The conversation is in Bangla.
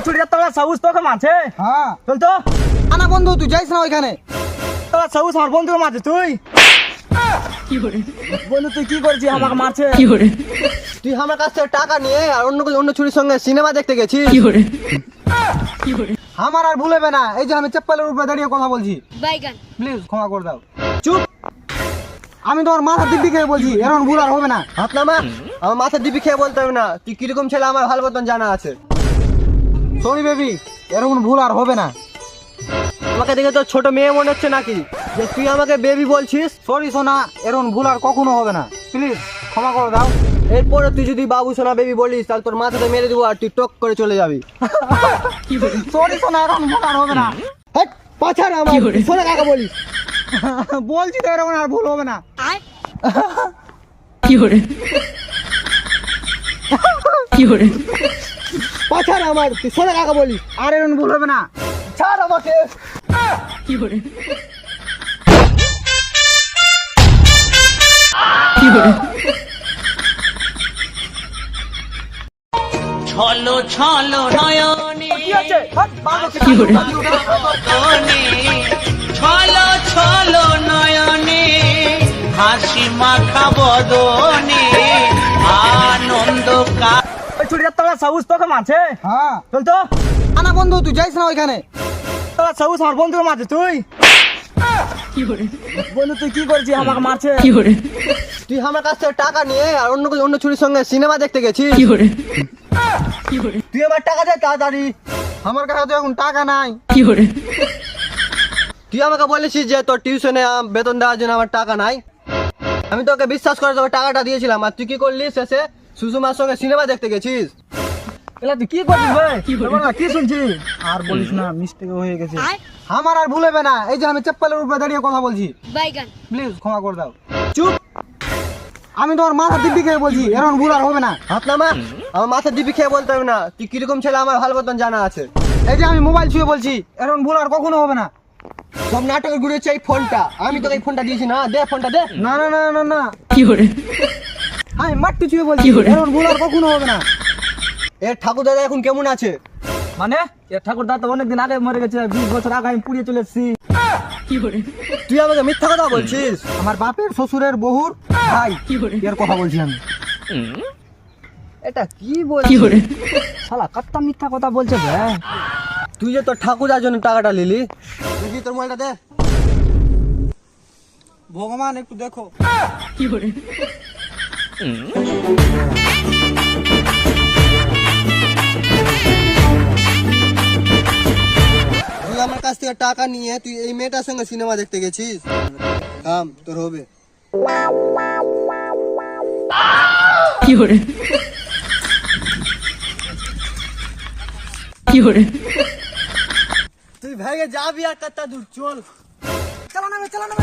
ছুটির তোলা সাউস তোকে মারছে। হ্যাঁ চল তো। আনা বন্ধু তুই যাইস না ওইখানে। তোলা সাউস আমার বন্ধুকে মারছে তুই। বন্ধু তুই কি করছিস আমাকে মারছে? তুই আমার কাছ থেকে টাকা নিয়ে আর অন্য ছুরির সঙ্গে সিনেমা দেখতে গেছিস। আমার আর ভুলেবে না, এই যে আমি চেপ্পালের উপরে দাঁড়িয়ে কথা বলছি। প্লিজ ক্ষমা করে দাও। চুপ, আমি তোমার মাথা দিব্যি খেয়ে বলছি, এরকম ভুল আর হবে না। হাত নামা, আমার মাথা দিব্যি খেয়ে বলতে হবে না। তুই কিরকম ছেলে আমার ভালো মতন জানা আছে। সরি বেবি, এরকম ভুল আর হবে না। আমাকে দেখে তো ছোট মেয়ে মনে হচ্ছে নাকি যে তুই আমাকে বেবি বলছিস? সরি সোনা, এরকম ভুল আর কখনো হবে না। প্লিজ ক্ষমা করে দাও। এরপরে তুই যদি বাবু সোনা বেবি বলিস তাহলে তোর মাথাতে মেরে দেবো আর তুই টক করে চলে যাবি। সরি সোনা, এরকম ভুল আর হবে না। হ্যাঁ পাছার আমার সোনা কাকা বলিস। বলছি তো এরকম আর ভুল হবে না। পাছার আমার তুই সোনা কাকা বলিস, আর এরকম ভুল হবে না। ছাড় আমাকে। ছলো ছলো নয়নে কি আছে? ছলো ছলো নয়নে হাসি মাখা বদনে আনন্দ ছুটির তোলা সাউস তোকে মারছে। হ্যাঁ চল তো। আনা বন্ধু তুই যাইস না ওইখানে। তোলা সাউস আমার বন্ধুকে মারছে তুই। বন্ধু তুই কি করছিস আমাকে মারছে? তুই আমার কাছ থেকে টাকা নিয়ে আর অন্য ছুরির সঙ্গে সিনেমা দেখতে গেছিস। তুই আমার টাকা দে তাড়াতাড়ি, আমার কাছে তো এখন টাকা নাই। তুই আমাকে বলেছিস যে তোর টিউশনে বেতন দেওয়ার জন্য আমার টাকা নাই। আমি তোকে বিশ্বাস করে তোকে টাকাটা দিয়েছিলাম, আর তুই কি করলি শেষে সুষমার সঙ্গে সিনেমা দেখতে গেছিস। এলা তুই কি করছিস ভাই? কি শুনছিস? আর বলিস না, মিস্টেক হয়ে গেছে। আমার আর ভুলেবে না, এই যে আমি চেপ্পালের উপরে দাঁড়িয়ে কথা বলছি। প্লিজ ক্ষমা করে দাও। চুপ, আমি তোমার মাথা দিব্যি খেয়ে বলছি, এরকম ভুল আর হবে না। হাত নামা, আমার মাথা দিব্যি খেয়ে বলতে হবে না। তুই কিরকম ছেলে আমার ভালো মতন জানা আছে। এই যে আমি মোবাইল ছুঁয়ে বলছি, এরকম ভুল আর কখনো হবে না। সব নাটকের ঘুরে হচ্ছে এই ফোনটা, আমি তোকে এই ফোনটা দিয়েছি না, দে ফোনটা দে। না না না না না, আমি মাটি ছুঁয়ে বলছি, এরকম ভুল আর কখনো হবে না। এ ঠাকুর দাদা এখন কেমন আছে? মানে ঠাকুর দা তো অনেকদিন আগে মরে গেছে, 20 বছর আগে আমি পুড়িয়ে চলে এসেছি। তুই আমাকে মিথ্যা কথা বলছিস? আমার বাপের শ্বশুরের বহুর ভাই এর কথা বলছি আমি। এটা কি বলছিস? শালা কত মিথ্যা কথা বলছে ভাই। তুই যে তোর ঠাকুরার জন্য টাকাটা নিলি, দেখি তোর মোবাইলটা দে। ভগবান একটু দেখো। তুই আমার কাছ থেকে টাকা নিয়ে তুই এই মেয়েটার সঙ্গে সিনেমা দেখতে গেছিস। থাম, তোর হবে। তুই ভেগে যাবি আর কত দূর চল। চালা না, চালা না।